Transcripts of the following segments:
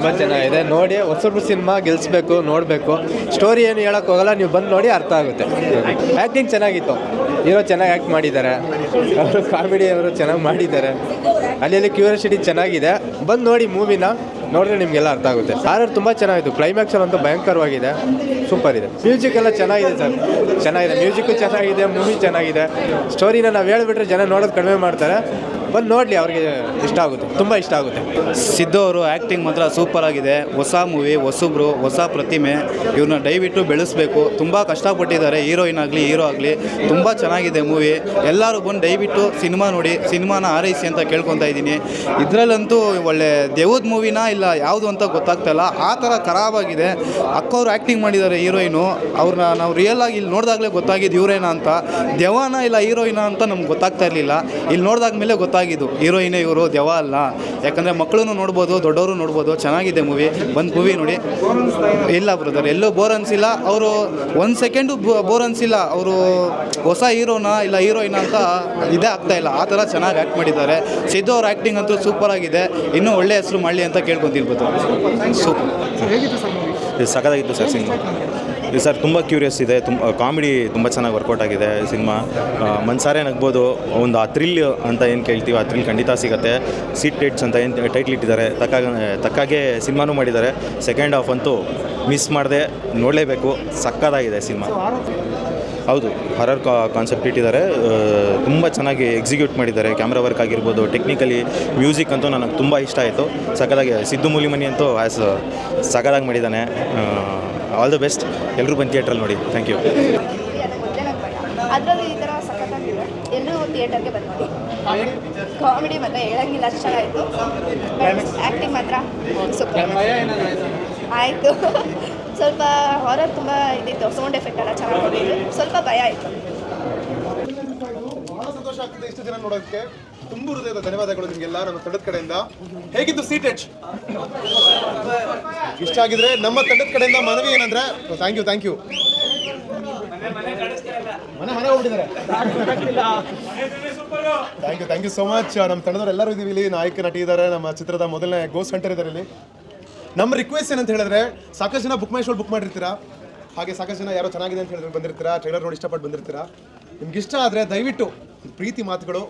ತುಂಬ ಚೆನ್ನಾಗಿದೆ. ನೋಡಿ, ಹೊಸಬ್ರು ಸಿನಿಮಾ ಗೆಲ್ಲಿಸ್ಬೇಕು, ನೋಡಬೇಕು. ಸ್ಟೋರಿ ಏನು ಹೇಳೋಕ್ಕೋಗಲ್ಲ, ನೀವು ಬಂದು ನೋಡಿ ಅರ್ಥ ಆಗುತ್ತೆ. ಆ್ಯಕ್ಟಿಂಗ್ ಚೆನ್ನಾಗಿತ್ತು, ಹೀರೋ ಚೆನ್ನಾಗಿ ಆ್ಯಕ್ಟ್ ಮಾಡಿದ್ದಾರೆ, ಅವರು ಕಾಮಿಡಿ ಅವರು ಚೆನ್ನಾಗಿ ಮಾಡಿದ್ದಾರೆ. ಅಲ್ಲಿ ಕ್ಯೂರಿಯಾಸಿಟಿ ಚೆನ್ನಾಗಿದೆ. ಬಂದು ನೋಡಿ ಮೂವಿನ, ನೋಡಿದ್ರೆ ನಿಮಗೆಲ್ಲ ಅರ್ಥ ಆಗುತ್ತೆ. ಹಾರರ್ ತುಂಬ ಚೆನ್ನಾಗಿತ್ತು, ಕ್ಲೈಮ್ಯಾಕ್ಸಲ್ಲಿ ಅಂತೂ ಭಯಂಕರವಾಗಿದೆ, ಸೂಪರ್ ಇದೆ. ಮ್ಯೂಸಿಕ್ ಎಲ್ಲ ಚೆನ್ನಾಗಿದೆ ಸರ್, ಚೆನ್ನಾಗಿದೆ. ಮ್ಯೂಸಿಕ್ಕು ಚೆನ್ನಾಗಿದೆ, ಮೂವಿ ಚೆನ್ನಾಗಿದೆ. ಸ್ಟೋರಿನ ನಾವು ಹೇಳ್ಬಿಟ್ರೆ ಜನ ನೋಡೋದು ಕಡಿಮೆ ಮಾಡ್ತಾರೆ. ಬಂದು ನೋಡಲಿ, ಅವ್ರಿಗೆ ಇಷ್ಟ ಆಗುತ್ತೆ, ತುಂಬ ಇಷ್ಟ ಆಗುತ್ತೆ. ಸಿದ್ದು ಅವರು ಆ್ಯಕ್ಟಿಂಗ್ ಮಾತ್ರ ಸೂಪರ್ ಆಗಿದೆ. ಹೊಸ ಮೂವಿ, ಹೊಸಬ್ರು, ಹೊಸ ಪ್ರತಿಮೆ, ಇವ್ರನ್ನ ದಯವಿಟ್ಟು ಬೆಳೆಸಬೇಕು. ತುಂಬ ಕಷ್ಟಪಟ್ಟಿದ್ದಾರೆ, ಹೀರೋಯಿನ್ ಆಗಲಿ ಹೀರೋ ಆಗಲಿ. ತುಂಬ ಚೆನ್ನಾಗಿದೆ ಮೂವಿ. ಎಲ್ಲರೂ ಬಂದು ದಯವಿಟ್ಟು ಸಿನಿಮಾ ನೋಡಿ, ಸಿನಿಮಾನ ಆರೈಸಿ ಅಂತ ಕೇಳ್ಕೊತಾ ಇದ್ದೀನಿ. ಇದರಲ್ಲಂತೂ ಒಳ್ಳೆ ದೇವದ ಮೂವಿನ ಇಲ್ಲ ಯಾವುದು ಅಂತ ಗೊತ್ತಾಗ್ತಾಯಿಲ್ಲ, ಆ ಥರ ಖರಾಬಾಗಿದೆ. ಅಕ್ಕವ್ರು ಆ್ಯಕ್ಟಿಂಗ್ ಮಾಡಿದ್ದಾರೆ ಹೀರೋಯಿನು, ಅವ್ರನ್ನ ನಾವು ರಿಯಲ್ ಆಗಿ ಇಲ್ಲಿ ನೋಡಿದಾಗಲೇ ಗೊತ್ತಾಗಿದ್ದು ಇವರೇನ ಅಂತ. ದೆವ್ವನ ಇಲ್ಲ ಹೀರೋಯಿನ ಅಂತ ನಮ್ಗೆ ಗೊತ್ತಾಗ್ತಾ ಇರಲಿಲ್ಲ. ಇಲ್ಲಿ ನೋಡಿದಾಗ ಮೇಲೆ ಗೊತ್ತಾಗಿದ್ದು ಹೀರೋಯಿನೇ ಇವರು, ದೆವ್ವ ಅಲ್ಲ. ಯಾಕಂದರೆ ಮಕ್ಕಳು ನೋಡ್ಬೋದು, ದೊಡ್ಡವರು ನೋಡ್ಬೋದು. ಚೆನ್ನಾಗಿದೆ ಮೂವಿ, ಬಂದು ಮೂವಿ ನೋಡಿ. ಇಲ್ಲ ಬ್ರದರ್, ಎಲ್ಲೂ ಬೋರ್ ಅನಿಸಿಲ್ಲ. ಅವರು ಒಂದು ಸೆಕೆಂಡು ಬೋರ್ ಅನಿಸಿಲ್ಲ. ಅವರು ಹೊಸ ಹೀರೋನ ಇಲ್ಲ ಹೀರೋಯಿನ ಅಂತ ಇದೇ ಆಗ್ತಾಯಿಲ್ಲ, ಆ ಥರ ಚೆನ್ನಾಗಿ ಆ್ಯಕ್ಟ್ ಮಾಡಿದ್ದಾರೆ. ಸಿದ್ದು ಅವ್ರ ಆ್ಯಕ್ಟಿಂಗ್ ಅಂತೂ ಸೂಪರ್ ಆಗಿದೆ. ಇನ್ನೂ ಒಳ್ಳೆ ಹೆಸರು ಮಾಡಲಿ ಅಂತ ಕೇಳ್ಕೊತಿರ್ಬೋದು. ಸೂಪರ್, ಸಖತ್ತಾಗಿತ್ತು ಸರ್ ಸಿನಿಮಾ. ಸರ್ ತುಂಬ ಕ್ಯೂರಿಯಸ್ ಇದೆ, ತುಂಬ ಕಾಮಿಡಿ ತುಂಬ ಚೆನ್ನಾಗಿ ವರ್ಕೌಟ್ ಆಗಿದೆ ಸಿನಿಮಾ. ಮನ್ಸಾರೆ ನಗ್ಬೋದು. ಒಂದು ಆ ಥ್ರಿಲ್ ಅಂತ ಏನು ಕೇಳ್ತೀವಿ, ಆ ಥ್ರಿಲ್ ಖಂಡಿತ ಸಿಗುತ್ತೆ. ಸೀಟ್ ಟೇಟ್ಸ್ ಅಂತ ಏನು ಟೈಟ್ಲ್ ಇಟ್ಟಿದ್ದಾರೆ, ತಕ್ಕಾಗೆ ಸಿನಿಮಾನೂ ಮಾಡಿದ್ದಾರೆ. ಸೆಕೆಂಡ್ ಹಾಫ್ ಅಂತೂ ಮಿಸ್ ಮಾಡದೆ ನೋಡಲೇಬೇಕು, ಸಕ್ಕತ್ತಾಗಿದೆ ಸಿನಿಮಾ. ಹೌದು, ಹರರ್ ಕಾನ್ಸೆಪ್ಟ್ ಇಟ್ಟಿದ್ದಾರೆ, ತುಂಬ ಚೆನ್ನಾಗಿ ಎಕ್ಸಿಕ್ಯೂಟ್ ಮಾಡಿದ್ದಾರೆ. ಕ್ಯಾಮ್ರಾ ವರ್ಕ್ ಆಗಿರ್ಬೋದು, ಟೆಕ್ನಿಕಲಿ, ಮ್ಯೂಸಿಕ್ ಅಂತೂ ನನಗೆ ತುಂಬ ಇಷ್ಟ ಆಯಿತು. ಸಕ್ಕತ್ತಾಗಿ ಸಿದ್ದು ಮೂಲಿಮನಿ ಅಂತೂ ಸಕ್ಕತ್ತಾಗಿ ಮಾಡಿದ್ದಾನೆ. All the best. ಎಲ್ಲರೂ ಬಂದು ಥಿಯೇಟ್ರಲ್ಲಿ ನೋಡಿ. Thank you. ಅದರಲ್ಲೂ ಈ ಥರ ಸಖತ್ತಾಗಿದೆ, ಎಲ್ಲರೂ ಥಿಯೇಟರ್ಗೆ ಬಂದು ನೋಡಿ. ಕಾಮಿಡಿ ಮಾತ್ರ ಹೇಳಂಗಿಲ್ಲ, ಅಷ್ಟು ಚೆನ್ನಾಗಿತ್ತು. ಆ್ಯಕ್ಟಿಂಗ್ ಮಾತ್ರ ಸೂಪರ್ ಆಯಿತು. ಸ್ವಲ್ಪ ಹಾರರ್ ತುಂಬ ಇದಿತ್ತು, ಸೌಂಡ್ ಎಫೆಕ್ಟ್ ಎಲ್ಲ ಚೆನ್ನಾಗಿ ಬಂದಿತ್ತು. ಸ್ವಲ್ಪ ಭಯ ಆಯಿತು. ಬಹಳ ಸಂತೋಷ ಆಗ್ತದೆ ಇಷ್ಟು ಜನ ನೋಡೋದಕ್ಕೆ. ತುಂಬ ಹೃದಯದ ಧನ್ಯವಾದಗಳು ನಿಮಗೆಲ್ಲ ನಮ್ಮ ತಂಡದ ಕಡೆಯಿಂದ. ಹೇಗಿತ್ತು ಸೀಟೆಚ್? ಇಷ್ಟ ಆಗಿದ್ರೆ ನಮ್ಮ ತಂಡದ ಕಡೆಯಿಂದ ಮನವಿ ಏನಂದ್ರೆ, ಥ್ಯಾಂಕ್ ಯು. ಮನೆ ಹೋಗ್ಬಿಟ್ಟಿದ್ದಾರೆ. Thank you so much. ನಮ್ಮ ತಂಡದವ್ರು ಎಲ್ಲರೂ ಇದೀವಿ ಇಲ್ಲಿ. ನಾಯಕ ನಟಿ ಇದ್ದಾರೆ, ನಮ್ಮ ಚಿತ್ರದ ಮೊದಲನೇ ಗೋಸ್ಟ್ ಹಂಟರ್ ಇದ್ದಾರೆ ಇಲ್ಲಿ. ನಮ್ಮ ರಿಕ್ವೆಸ್ಟ್ ಏನಂತ ಹೇಳಿದ್ರೆ, ಸಾಕಷ್ಟು ಜನ ಬುಕ್ ಮೈ ಶೋ ಬುಕ್ ಮಾಡಿರ್ತೀರಾ, ಹಾಗೆ ಸಾಕಷ್ಟು ಜನ ಯಾರೋ ಚೆನ್ನಾಗಿದೆ ಅಂತ ಹೇಳಿದ್ರೆ ಬಂದಿರ್ತೀರಾ, ಟ್ರೈಲರ್ ನೋಡಿ ಇಷ್ಟಪಟ್ಟು ಬಂದಿರ್ತೀರಾ. ನಿಮ್ಗೆ ಇಷ್ಟ ಆದರೆ ದಯವಿಟ್ಟು ಪ್ರೀತಿ ಮಾತುಗಳು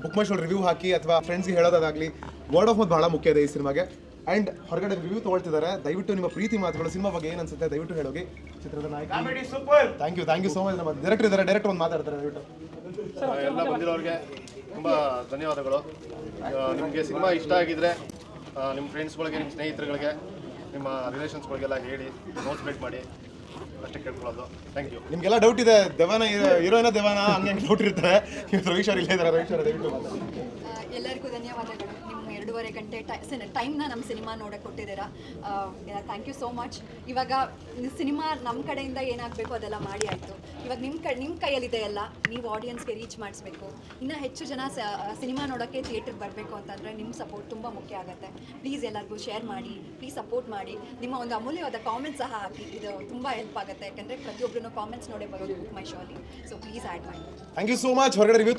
ಬುಕ್ ಮೈ ಶೋ ರಿವ್ಯೂ ಹಾಕಿ, ಅಥವಾ ಫ್ರೆಂಡ್ಸ್ಗೆ ಹೇಳೋದಾಗಲಿ. ವರ್ಡ್ ಆಫ್ ಮೌತ್ ಬಹಳ ಮುಖ್ಯ ಇದೆ ಈ ಸಿನಿಮಾಗೆ. ಆ್ಯಂಡ್ ಹೊರಗಡೆ ರಿವ್ಯೂ ತೊಗೊಳ್ತಿದ್ದಾರೆ, ದಯವಿಟ್ಟು ನಿಮ್ಮ ಪ್ರೀತಿ ಮಾತುಗಳು ಸಿನಿಮಾ ಬಗ್ಗೆ ಏನು ಅನ್ಸುತ್ತೆ ದಯವಿಟ್ಟು ಹೇಳೋಗಿ. ಚಿತ್ರದ ನಾಯಕ ಥ್ಯಾಂಕ್ ಯು ಸೋ ಮಚ್. ನಮ್ಮ ಡೈರೆಕ್ಟರ್ ಇದ್ದಾರೆ, ಡೈರೆಕ್ಟರ್ ಒಂದು ಮಾತಾಡ್ತಾರೆ ದಯವಿಟ್ಟು. ಎಲ್ಲ ಬಂದಿರೋರಿಗೆ ತುಂಬ ಧನ್ಯವಾದಗಳು. ನಿಮಗೆ ಸಿನಿಮಾ ಇಷ್ಟ ಆಗಿದ್ರೆ ನಿಮ್ಮ ಫ್ರೆಂಡ್ಸ್ಗಳಿಗೆ, ನಿಮ್ಮ ಸ್ನೇಹಿತರುಗಳಿಗೆ, ನಿಮ್ಮ ರಿಲೇಷನ್ಸ್ಗಳಿಗೆಲ್ಲ ಹೇಳಿ ಮೋಟಿವೇಟ್ ಮಾಡಿ, ಅಷ್ಟೇ ಕೇಳ್ಕೊಳ್ಳೋದು. Thank you. ನಿಮಗೆಲ್ಲ ಡೌಟ್ ಇದೆ, ದೇವಾನ ಹೀರೋಯಿನ ದೇವಾನ ಹಂಗೆ ಡೌಟ್ ಇರ್ತಾರೆ. ರವೀಶ್ ಅವ್ರು ಇಲ್ಲೇ ಇದ್ದಾರೆ, ರವೀಶ್ ಅವರು ದಯವಿಟ್ಟು ಮಾತಾಡಿ. ಎಲ್ಲರಿಗೂ ಧನ್ಯವಾದಗಳು. ನಿಮ್ಮ 2.5 ಗಂಟೆ ಟೈಮ್ನ ನಮ್ಮ ಸಿನಿಮಾ ನೋಡೋಕೆ ಕೊಟ್ಟಿದ್ದೀರಾ. Thank you so much. ಇವಾಗ ಸಿನಿಮಾ ನಮ್ಮ ಕಡೆಯಿಂದ ಏನಾಗಬೇಕು ಅದೆಲ್ಲ ಮಾಡಿ ಆಯಿತು. ಇವಾಗ ನಿಮ್ಮ ಕೈಯಲ್ಲಿದೆ ಎಲ್ಲ. ನೀವು ಆಡಿಯನ್ಸ್ಗೆ ರೀಚ್ ಮಾಡಿಸ್ಬೇಕು. ಇನ್ನೂ ಹೆಚ್ಚು ಜನ ಸಿನಿಮಾ ನೋಡೋಕ್ಕೆ ಥಿಯೇಟ್ರಿಗೆ ಬರಬೇಕು ಅಂತಂದರೆ ನಿಮ್ಮ ಸಪೋರ್ಟ್ ತುಂಬ ಮುಖ್ಯ ಆಗುತ್ತೆ. ಪ್ಲೀಸ್ ಎಲ್ಲರಿಗೂ ಶೇರ್ ಮಾಡಿ, ಪ್ಲೀಸ್ ಸಪೋರ್ಟ್ ಮಾಡಿ. ನಿಮ್ಮ ಒಂದು ಅಮೂಲ್ಯವಾದ ಕಾಮೆಂಟ್ಸ್ ಸಹ ಹಾಕಿ, ಇದು ತುಂಬ ಹೆಲ್ಪ್ ಆಗುತ್ತೆ. ಯಾಕಂದರೆ ಪ್ರತಿಯೊಬ್ಬರೂ ಕಾಮೆಂಟ್ಸ್ ನೋಡೇ ಬರೋದು ಬುಕ್ ಮೈ ಶೋ ಅಲ್ಲಿ. ಸೊ ಪ್ಲೀಸ್ ಆ್ಯಡ್ ಮಾಡಿ. Thank you so much. ಹೊರಗಡೆ ರಿವ್ಯೂ